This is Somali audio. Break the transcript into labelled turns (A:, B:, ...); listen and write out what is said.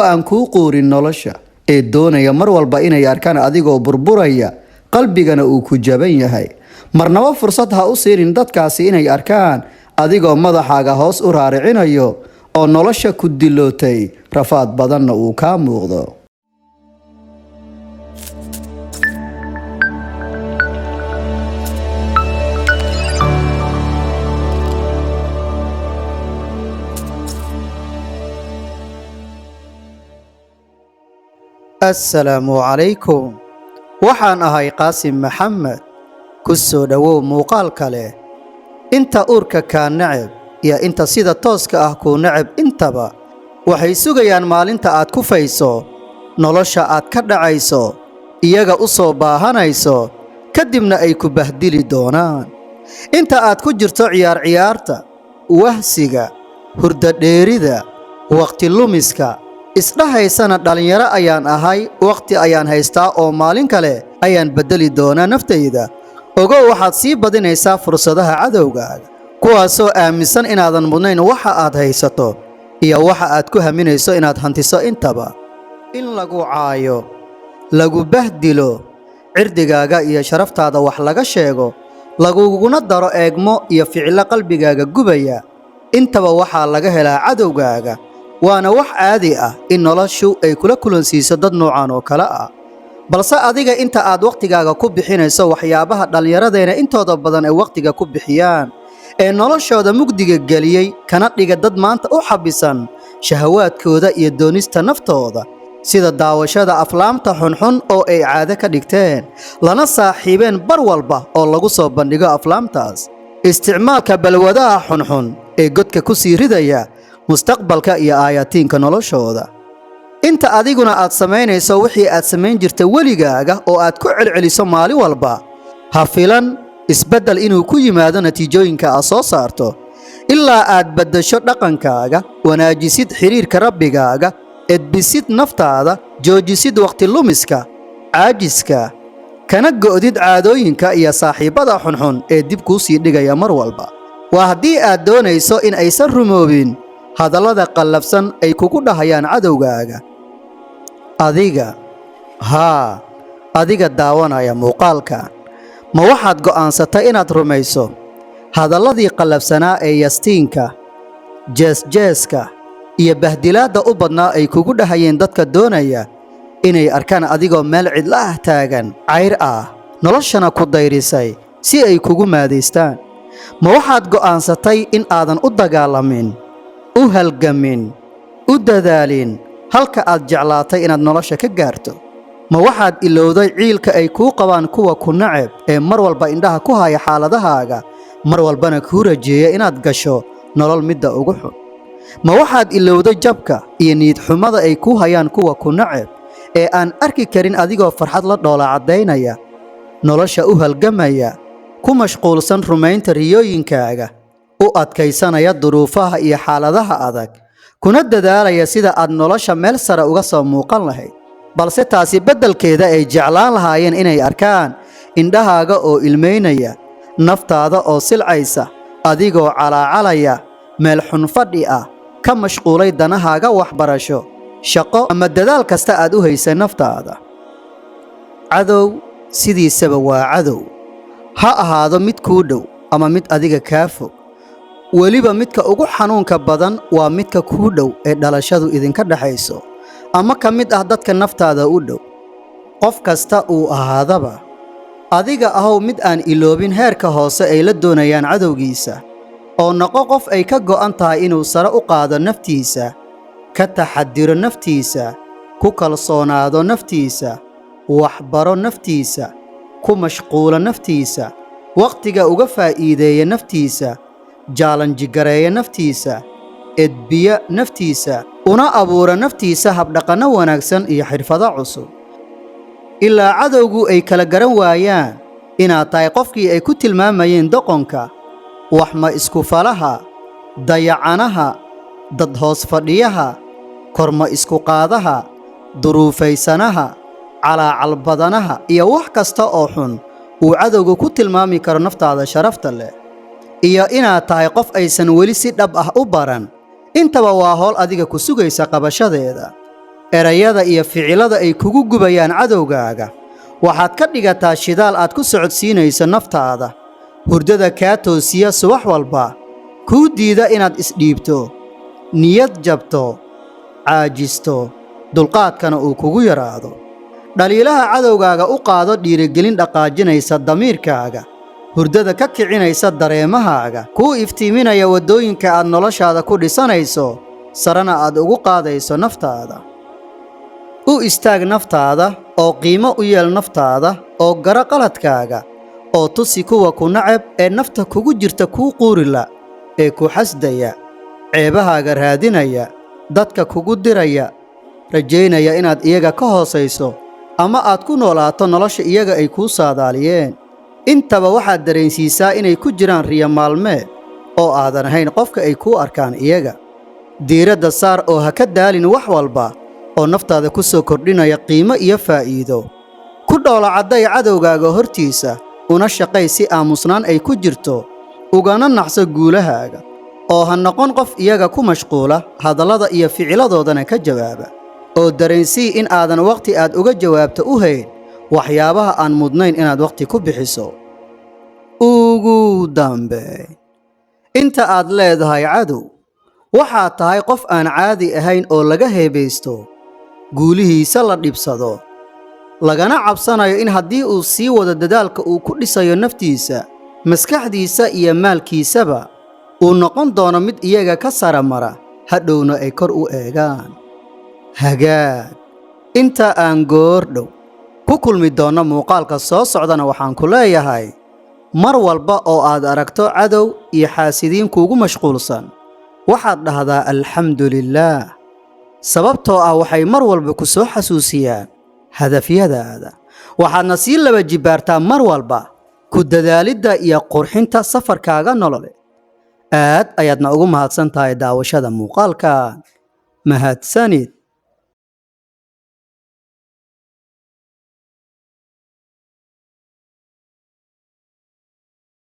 A: kuwa aan kuu quurin nolosha ee doonaya mar walba inay arkaan adigoo burburaya qalbigana uu ku jaban yahay marnaba fursad ha u siirin dadkaasi inay arkaan adigoo madaxaaga hoos u raaricinayo oo nolosha ku dilootay rafaad badanna uu ka muuqdo. Assalaamu calaykum. Waxaan ahay Qaasim Maxamed. Ku soo dhawow muuqaal kale. Inta uurka ka nacab iyo inta sida tooska ah ku nacab intaba waxay sugayaan maalinta aad ku fayso nolosha aad ka dhacayso iyaga u soo baahanayso kadibna ay ku bahdili doonaan. Inta aad ku jirto ciyaarta wahsiga hurda dheerida waqti lumiska isdhahaysana dhalinyaro ayaan ahay waqti ayaan haystaa oo maalin kale ayaan bedeli doonaa naftayda. Ogow waxaad sii badinaysaa fursadaha cadowgaaga kuwaasoo aaminsan inaadan mudnayn waxa aad haysato iyo waxa aad ku haminayso inaad hantiso intaba. In lagu caayo lagu bahdilo cirdigaaga iyo sharaftaada wax laga sheego laguguna daro eegmo iyo ficilo qalbigaaga gubaya intaba waxaa laga helaa cadowgaaga. waana wax caadi ah in noloshu ay kula kulansiiso dad noocan oo kale ah balse adiga inta aad waqtigaaga ku bixinayso waxyaabaha dhalinyaradeenna intooda badan ay waqtiga ku bixiyaan ee noloshooda mugdiga galiyay kana dhiga dad maanta u xabisan shahawaadkooda iyo doonista naftooda sida daawashada aflaamta xunxun oo ay caado ka dhigteen lana saaxiibeen bar walba oo lagu soo bandhigo aflaamtaas isticmaalka balwadaha xunxun ee godka ku sii ridaya mustaqbalka iyo aayatiinka noloshooda. Inta adiguna aad samaynayso wixii aad samayn jirtay weligaaga oo aad ku celceliso maalin walba ha filan isbedel inuu ku yimaado natiijooyinka aad soo saarto ilaa aad beddesho dhaqankaaga wanaajisid xiriirka rabbigaaga edbisid naftaada joojisid waqti lumiska caajiska kana go'did caadooyinka iyo saaxiibada xunxun ee dib kuu sii dhigaya mar walba. waa haddii aad doonayso in aysan rumoobin hadallada qallafsan ay kugu dhahayaan cadowgaaga. adiga daawanaya muuqaalkan ma waxaad go'aansatay inaad rumayso hadalladii qallafsanaa ee yastiinka jeesjeeska iyo bahdilaadda u badnaa ay kugu dhahayeen dadka doonaya inay arkaan adigoo meel cidla ah taagan cayr ah noloshana ku dayrisay si ay kugu maadaystaan? ma waxaad go'aansatay in aadan u dagaalamin u halgamin u dadaalin halka aad jeclaatay inaad nolosha ka gaarto? ma waxaad ilowday ciilka ay kuu qabaan kuwa ku nacab ee mar walba indhaha ku haya xaaladahaaga mar walbana kuu rajeeya inaad gasho nolol midda ugu xun? ma waxaad ilowday jabka iyo niyad xumada ay kuu hayaan kuwa ku nacab ee aan arki karin adigoo farxad la dhoola caddaynaya nolosha u halgamaya ku mashquulsan rumaynta riyooyinkaaga u adkaysanaya duruufaha iyo xaaladaha adag kuna dadaalaya sida aad nolosha meel sare uga soo muuqan lahayd balse taasi beddelkeeda ay jeclaan lahaayeen inay arkaan indhahaaga oo ilmaynaya naftaada oo silcaysa adigoo calaacalaya meel xun fadhi ah ka mashquulay danahaaga waxbarasho shaqo ama dadaal kasta aad u haysay naftaada. cadow sidiisaba waa cadow ha ahaado mid kuu dhow ama mid adiga kaa fog weliba midka ugu xanuunka badan waa midka kuu dhow ee dhalashadu idinka dhaxayso ama ka mid ah dadka naftaada u dhow. qof kasta uu ahaadaba adiga ahow mid aan iloobin heerka hoose ay la doonayaan cadowgiisa oo noqo qof ay ka go'an tahay inuu sare u qaado naftiisa ka taxadiro naftiisa ku kalsoonaado naftiisa waxbaro naftiisa ku mashquula naftiisa waqtiga uga faa'iideeya naftiisa jaalanjigareeya naftiisa edbiya naftiisa una abuura naftiisa habdhaqanno wanaagsan iyo xirfado cusub ilaa cadowgu ay kala garan waayaan inaad tahay qofkii ay ku tilmaamayeen doqonka wax ma isku falaha dayacanaha dad hoos fadhiyaha korma isku qaadaha duruufaysanaha calaacalbadanaha iyo wax kasta oo xun uu cadowga ku tilmaami karo naftaada sharafta leh iyo inaad tahay qof aysan weli si dhab ah u baran intaba waa howl adiga ku sugaysa qabashadeeda. erayada iyo ficilada ay kugu gubayaan cadowgaaga waxaad ka dhigataa shidaal aad ku socodsiinayso naftaada, hurdada kaa toosiya subax walba, kuu diida inaad isdhiibto, niyad jabto, caajisto, dulqaadkana uu kugu yaraado. dhaliilaha cadowgaaga u qaado dhiirigelin dhaqaajinaysa damiirkaaga, hurdada ka kicinaysa dareemahaaga, kuu iftiiminaya waddooyinka aad noloshaada ku dhisanayso, sarena aad ugu qaadayso naftaada. u istaag naftaada oo qiimo u yeel naftaada oo gara qaladkaaga oo tusi kuwa ku nacab ee nafta kugu jirta kuu quurila ee ku xasdaya, ceebahaaga raadinaya, dadka kugu diraya, rajaynaya inaad iyaga ka hoosayso ama aad ku noolaato nolosha iyaga ay kuu saadaaliyeen. intaba waxaad dareensiisaa inay ku jiraan riyo maalmeed oo aadan ahayn qofka ay kuu arkaan iyaga. diiradda saar oo ha ka daalin wax walba oo naftaada ku soo kordhinaya qiimo iyo faa'iido. ku dhoola cadday cadowgaaga hortiisa, una shaqay si aamusnaan ay ku jirto, ugana naxso guulahaaga, oo ha noqon qof iyaga ku mashquula hadallada iyo ficiladoodana ka jawaaba, oo dareensii in aadan wakhti aad uga jawaabto u hayn waxyaabaha aan mudnayn inaad wakhti ku bixiso. ugu dambe, inta aad leedahay cadow, waxaad tahay qof aan caadi ahayn oo laga heebaysto, guulihiisa la dhibsado, lagana cabsanayo in haddii uu sii wado dadaalka uu ku dhisayo naftiisa, maskaxdiisa iyo maalkiisaba, uu noqon doono mid iyaga ka sara mara, hadhowna ay kor u eegaan. hagaag, inta aan goordhow ku kulmi doonno muuqaalka soo socdana waxaan ku leeyahay, mar walba oo aad aragto cadow iyo xaasidiin kuugu mashquulsan, waxaad dhahdaa alxamdulillaah, sababtoo ah waxay mar walba ku soo xasuusiyaan hadafyadaada. waxaadna sii laba jibbaartaa mar walba ku dadaalidda iyo qurxinta safarkaaga nolole. aad ayaadna ugu mahadsan tahay daawashada muuqaalkan. mahadsanid.